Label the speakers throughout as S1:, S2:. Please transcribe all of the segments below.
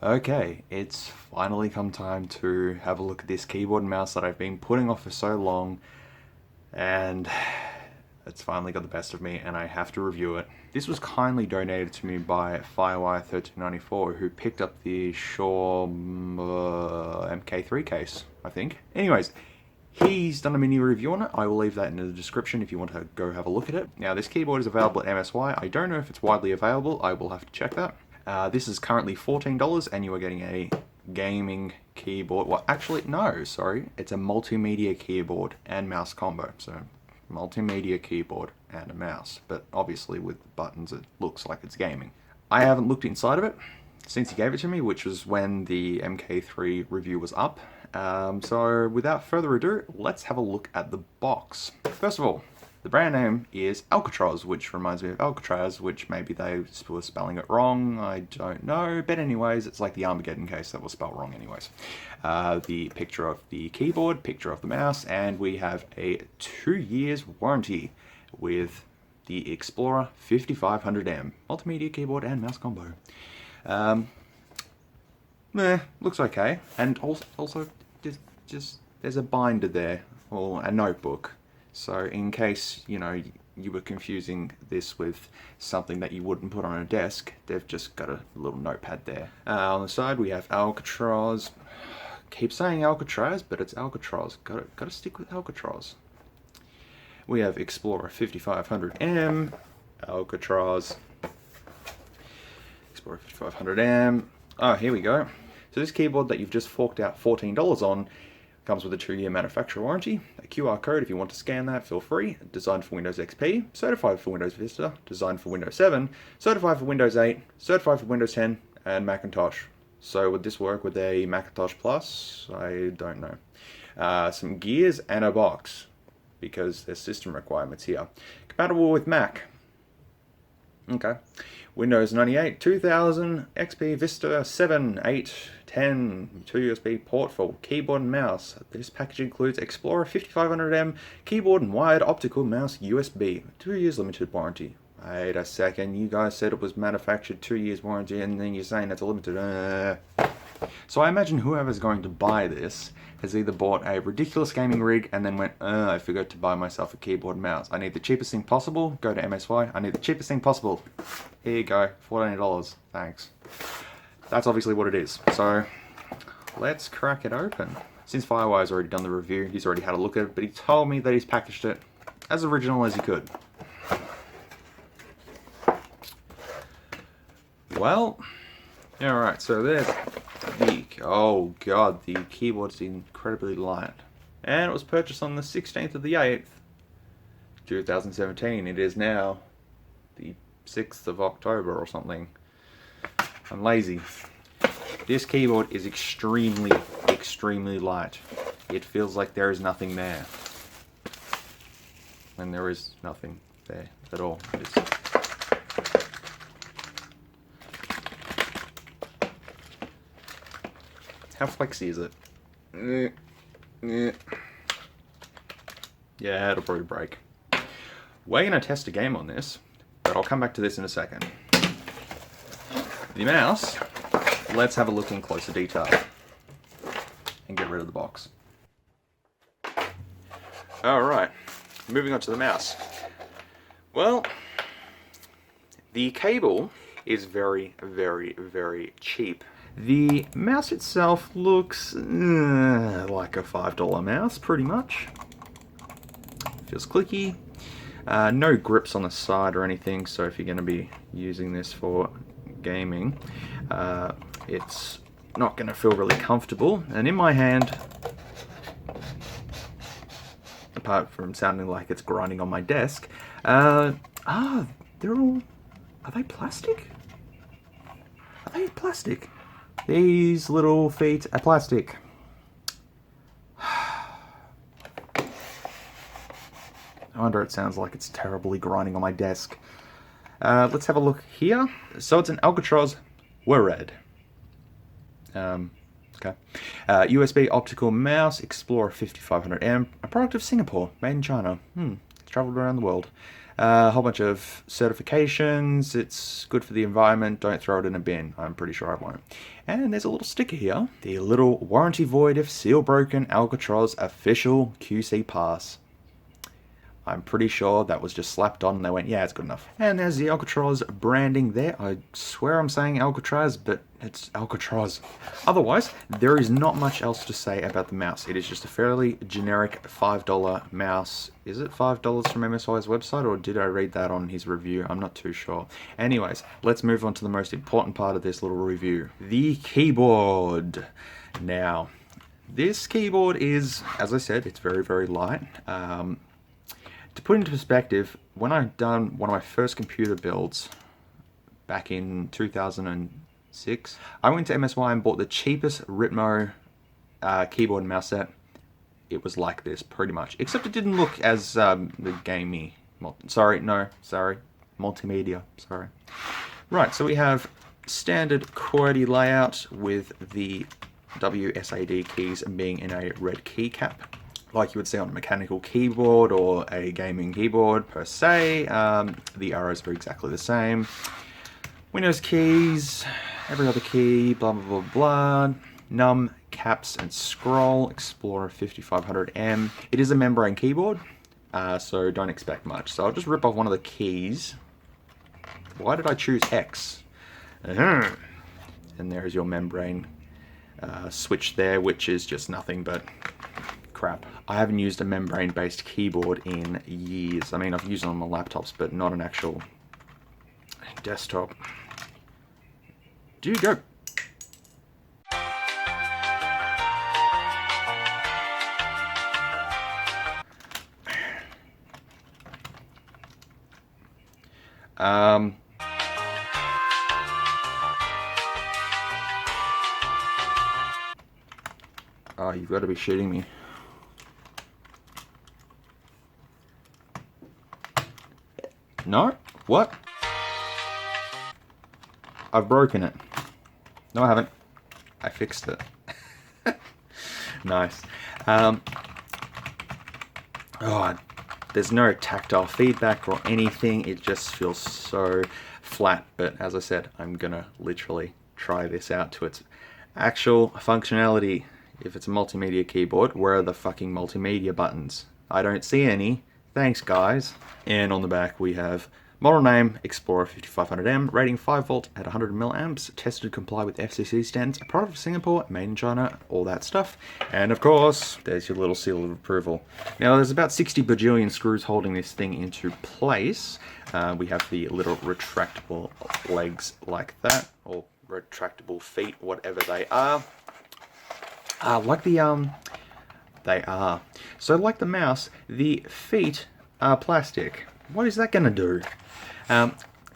S1: Okay, it's finally come time to have a look at this keyboard and mouse that I've been putting off for so long, and it's finally got the best of me and I have to review it. This was kindly donated to me by Firewire1394, who picked up the Shaw MK3 case, I think. Anyways, he's done a mini review on it. I will leave that in the description if you want to go have a look at it. Now, this keyboard is available at MSY. I don't know if it's widely available. I will have to check that. This is currently $14 and you are getting a gaming keyboard. Well, actually, no, sorry. It's a multimedia keyboard and mouse combo. So, multimedia keyboard and a mouse. But obviously with buttons it looks like it's gaming. I haven't looked inside of it since he gave it to me, which was when the MK3 review was up. So without further ado, let's have a look at the box. First of all, the brand name is Alcatroz, which reminds me of Alcatraz, which maybe they were spelling it wrong, I don't know. But anyways, it's like the Armageddon case that was spelled wrong anyways. The picture of the keyboard, picture of the mouse, and we have a 2 years warranty with the Xplorer 5500M. Multimedia keyboard and mouse combo. Looks okay. And also there's a binder there, or a notebook. So in case, you know, you were confusing this with something that you wouldn't put on a desk, they've just got a little notepad there. On the side we have Alcatroz. Keep saying Alcatraz, but it's Alcatroz. Gotta stick with Alcatroz. We have Xplorer 5500M, Alcatroz, Xplorer 5500M. Oh, here we go. So this keyboard that you've just forked out $14 on comes with a 2-year manufacturer warranty, a QR code if you want to scan that, feel free, designed for Windows XP, certified for Windows Vista, designed for Windows 7, certified for Windows 8, certified for Windows 10, and Macintosh. So would this work with a Macintosh Plus? I don't know. Some gears and a box, because there's system requirements here. Compatible with Mac. Okay. Windows 98, 2000, XP, Vista, 7, 8, 10, 2 USB port for keyboard and mouse. This package includes Xplorer 5500M, keyboard and wired optical mouse USB. 2 years limited warranty. Wait a second, you guys said it was manufactured 2 years warranty and then you're saying it's a limited... So I imagine whoever's going to buy this has either bought a ridiculous gaming rig and then went, I forgot to buy myself a keyboard and mouse. I need the cheapest thing possible. Go to MSY. I need the cheapest thing possible. Here you go. $14. Thanks. That's obviously what it is. So let's crack it open. Since Firewire's already done the review, he's already had a look at it, but he told me that he's packaged it as original as he could. Well, alright, so there's the, oh god, the keyboard's incredibly light. And it was purchased on the 16th of the 8th, 2017. It is now the 6th of October or something. I'm lazy. This keyboard is extremely, extremely light. It feels like there is nothing there. And there is nothing there at all. How flexy is it? Yeah, it'll probably break. We're going to test a game on this, but I'll come back to this in a second. The mouse, let's have a look in closer detail and get rid of the box. Alright, moving on to the mouse. Well, the cable is very, very, very cheap. The mouse itself looks like a $5 mouse, pretty much. Feels clicky. No grips on the side or anything, so if you're going to be using this for gaming, it's not going to feel really comfortable. And in my hand, apart from sounding like it's grinding on my desk, they're all... Are they plastic? Are they plastic? These little feet are plastic. I wonder it sounds like it's terribly grinding on my desk. Let's have a look here. So it's an Alcatroz Xplorer. Okay. USB optical mouse, Xplorer 5500M, a product of Singapore, made in China. traveled around the world. A whole bunch of certifications. It's good for the environment. Don't throw it in a bin. I'm pretty sure I won't. And there's a little sticker here. The little warranty void if seal broken Alcatroz official QC pass. I'm pretty sure that was just slapped on and they went, yeah, it's good enough. And there's the Alcatroz branding there. I swear I'm saying Alcatraz, but it's Alcatroz. Otherwise, there is not much else to say about the mouse. It is just a fairly generic $5 mouse. Is it $5 from MSY's website, or did I read that on his review? I'm not too sure. Anyways, let's move on to the most important part of this little review. The keyboard. Now, this keyboard is, as I said, it's very, very light. To put into perspective, when I've done one of my first computer builds back in 2006, I went to MSY and bought the cheapest Ritmo keyboard and mouse set. It was like this, pretty much. Except it didn't look as the gamey. Multimedia, sorry. Right, so we have standard QWERTY layout with the WSAD keys being in a red keycap, like you would see on a mechanical keyboard or a gaming keyboard per se. The arrows are exactly the same. Windows keys, every other key, blah blah blah blah. Num, caps and scroll, Xplorer 5500M. It is a membrane keyboard, so don't expect much. So I'll just rip off one of the keys. Why did I choose X? And there's your membrane switch there, which is just nothing but crap. I haven't used a membrane-based keyboard in years. I mean, I've used it on my laptops, but not an actual desktop. Do go. Oh, you've got to be shooting me. No? What? I've broken it. No, I haven't. I fixed it. Nice. Oh, there's no tactile feedback or anything. It just feels so flat. But as I said, I'm gonna literally try this out to its actual functionality. If it's a multimedia keyboard, where are the fucking multimedia buttons? I don't see any. Thanks, guys. And on the back we have model name Xplorer 5500M, rating 5 volt at 100 milliamps, tested to comply with FCC standards, a product of Singapore, made in China, all that stuff. And of course, there's your little seal of approval. Now there's about 60 bajillion screws holding this thing into place. We have the little retractable legs like that, or retractable feet, whatever they are. They are. So like the mouse, the feet are plastic. What is that gonna do?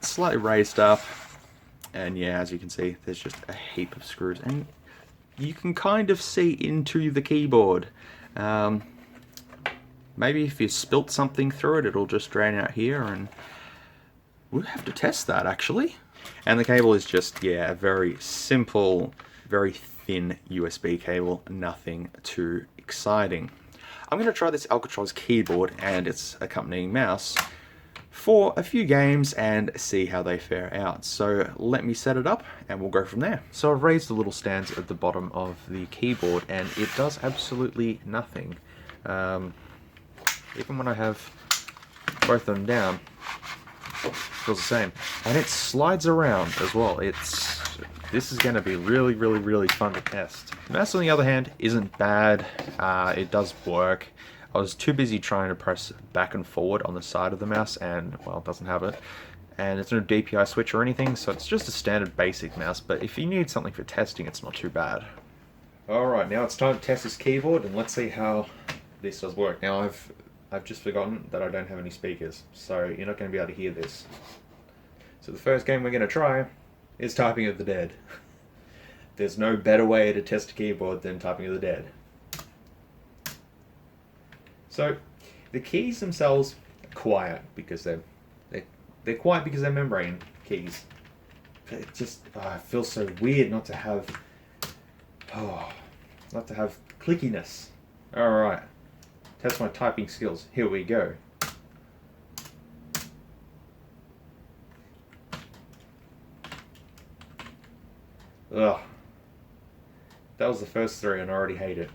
S1: Slightly raised up, and yeah, as you can see, there's just a heap of screws, and you can kind of see into the keyboard. Maybe if you spilt something through it, it'll just drain out here, and we'll have to test that actually. And the cable is just, yeah, a very simple, very thin USB cable, nothing too exciting. I'm going to try this Alcatroz keyboard and its accompanying mouse for a few games and see how they fare out. So let me set it up and we'll go from there. So I've raised the little stands at the bottom of the keyboard and it does absolutely nothing. Even when I have both of them down, it feels the same. And it slides around as well. This is going to be really, really, really fun to test. The mouse, on the other hand, isn't bad. It does work. I was too busy trying to press back and forward on the side of the mouse, and, well, it doesn't have it. And it's no DPI switch or anything, so it's just a standard basic mouse, but if you need something for testing, it's not too bad. Alright, now it's time to test this keyboard, and let's see how this does work. Now, I've just forgotten that I don't have any speakers, so you're not going to be able to hear this. So the first game we're going to try is Typing of the Dead. There's no better way to test a keyboard than Typing of the Dead. So the keys themselves are quiet because they're quiet because they're membrane keys. It just feels so weird not to have clickiness. All right, test my typing skills. Here we go. Ugh. That was the first three and I already hate it.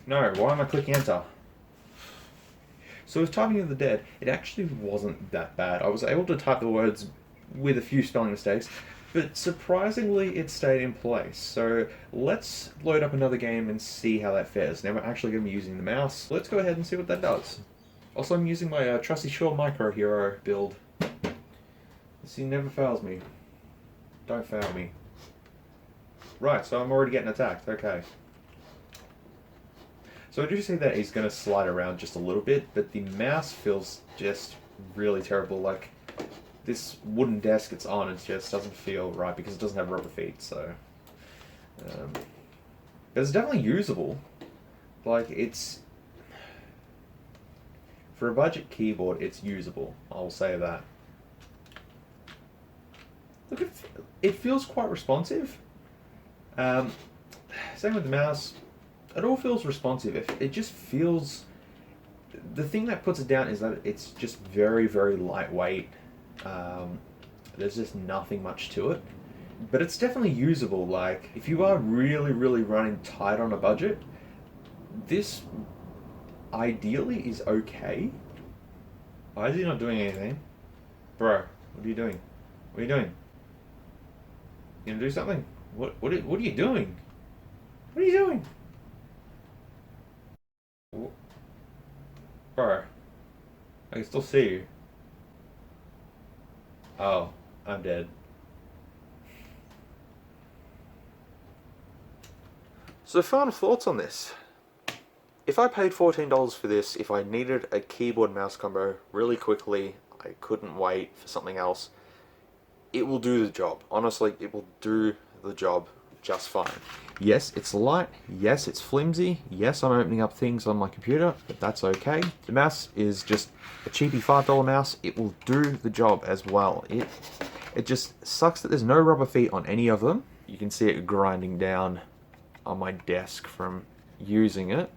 S1: No, why am I clicking enter? So with Typing of the Dead, it actually wasn't that bad. I was able to type the words with a few spelling mistakes, but surprisingly it stayed in place. So let's load up another game and see how that fares. Now we're actually going to be using the mouse. Let's go ahead and see what that does. Also, I'm using my trusty Shure Micro Hero build. This thing never fails me. Don't fail me. Right, so I'm already getting attacked. Okay. So I do see that he's going to slide around just a little bit, but the mouse feels just really terrible. Like, this wooden desk it's on, it just doesn't feel right because it doesn't have rubber feet, so... but it's definitely usable. Like, it's... For a budget keyboard, it's usable. I'll say that. Look, it feels quite responsive. Same with the mouse. It all feels responsive. It just feels... The thing that puts it down is that it's just very, very lightweight. There's just nothing much to it. But it's definitely usable. Like, if you are really, really running tight on a budget, this ideally is okay. Why is he not doing anything? Bro, what are you doing? What are you doing? You gonna do something? What are you doing? What are you doing? Bro, I can still see you. Oh, I'm dead. So final thoughts on this. If I paid $14 for this, if I needed a keyboard mouse combo really quickly, I couldn't wait for something else, it will do the job. Honestly, it will do the job just fine. Yes, it's light. Yes, it's flimsy. Yes, I'm opening up things on my computer, but that's okay. The mouse is just a cheapy $5 mouse. It will do the job as well. It just sucks that there's no rubber feet on any of them. You can see it grinding down on my desk from using it.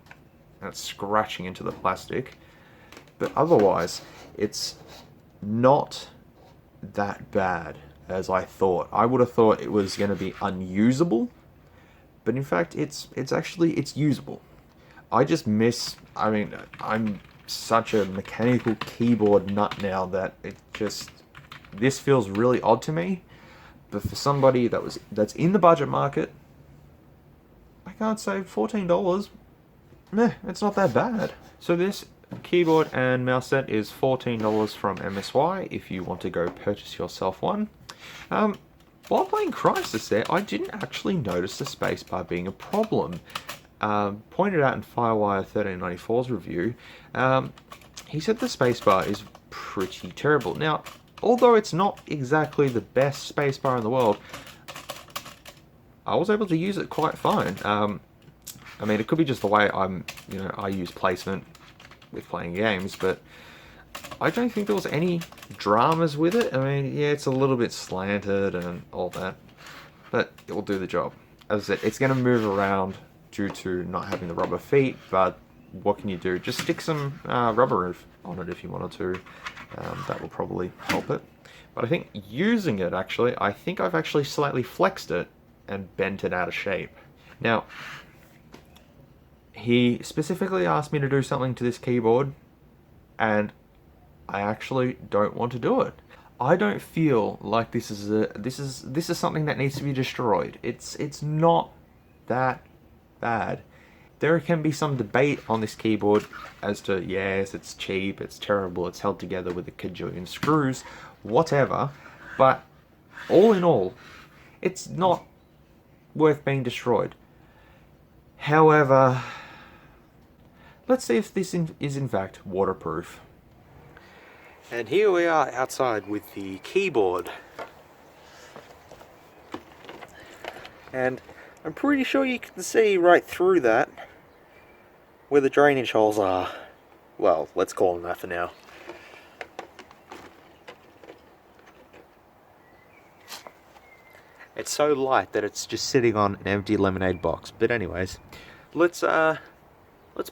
S1: And it's scratching into the plastic. But otherwise, it's not that bad as I thought. I would have thought it was going to be unusable, but in fact it's usable. I just miss, I mean, I'm such a mechanical keyboard nut now that this feels really odd to me. But for somebody that's in the budget market, I can't say $14. Meh, it's not that bad. So this keyboard and mouse set is $14 from MSY if you want to go purchase yourself one. While playing Crysis there, I didn't actually notice the spacebar being a problem. Pointed out in Firewire 1394's review, he said the spacebar is pretty terrible. Now, although it's not exactly the best spacebar in the world, I was able to use it quite fine. I mean, it could be just the way I use placement with playing games, but I don't think there was any dramas with it. I mean, yeah, it's a little bit slanted and all that, but it will do the job. As I said, it's going to move around due to not having the rubber feet, but what can you do? Just stick some rubber roof on it if you wanted to. That will probably help it. But I think using it, actually, I think I've actually slightly flexed it and bent it out of shape. Now, he specifically asked me to do something to this keyboard, and I actually don't want to do it. I don't feel like this is something that needs to be destroyed. It's not that bad. There can be some debate on this keyboard as to, yes, it's cheap, it's terrible, it's held together with a kajillion screws, whatever, but all in all, it's not worth being destroyed. However, let's see if this is in fact waterproof. And here we are outside with the keyboard. And I'm pretty sure you can see right through that where the drainage holes are. Well, let's call them that for now.
S2: It's so light that it's just sitting on an empty lemonade box. But anyways, let's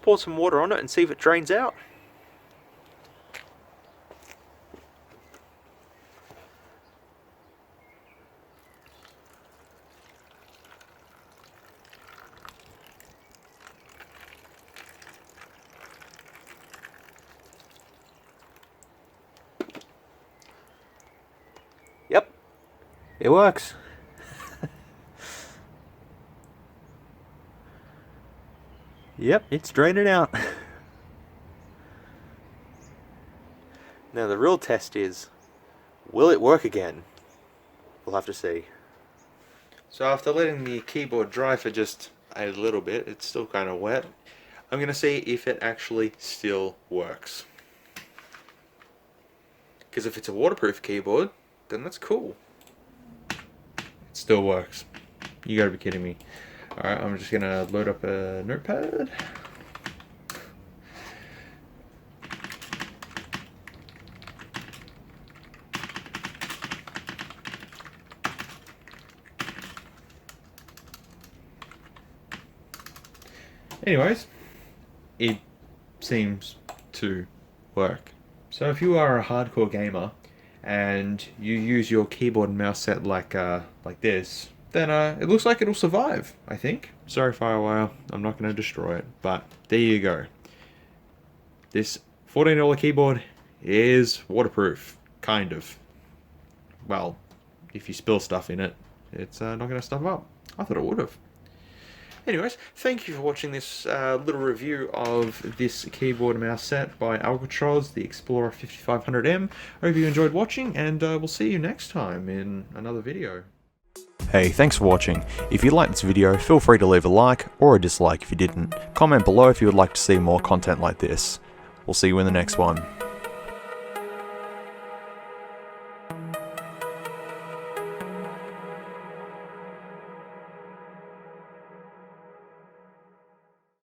S2: pour some water on it and see if it drains out. Yep, it works. Yep, it's draining out. Now the real test is, will it work again? We'll have to see. So after letting the keyboard dry for just a little bit, it's still kind of wet, I'm going to see if it actually still works. Because if it's a waterproof keyboard, then that's cool. It still works. You gotta be kidding me. Alright, I'm just gonna load up a notepad. Anyways, it seems to work. So if you are a hardcore gamer and you use your keyboard and mouse set like this, then it looks like it'll survive, I think. Sorry, Firewire, I'm not going to destroy it, but there you go. This $14 keyboard is waterproof, kind of. Well, if you spill stuff in it, it's not going to stuff up. I thought it would have. Anyways, thank you for watching this little review of this keyboard and mouse set by Alcatroz, the Xplorer 5500M. I hope you enjoyed watching, and we'll see you next time in another video.
S1: Hey, thanks for watching. If you liked this video, feel free to leave a like or a dislike if you didn't. Comment below if you would like to see more content like this. We'll see you in the next one.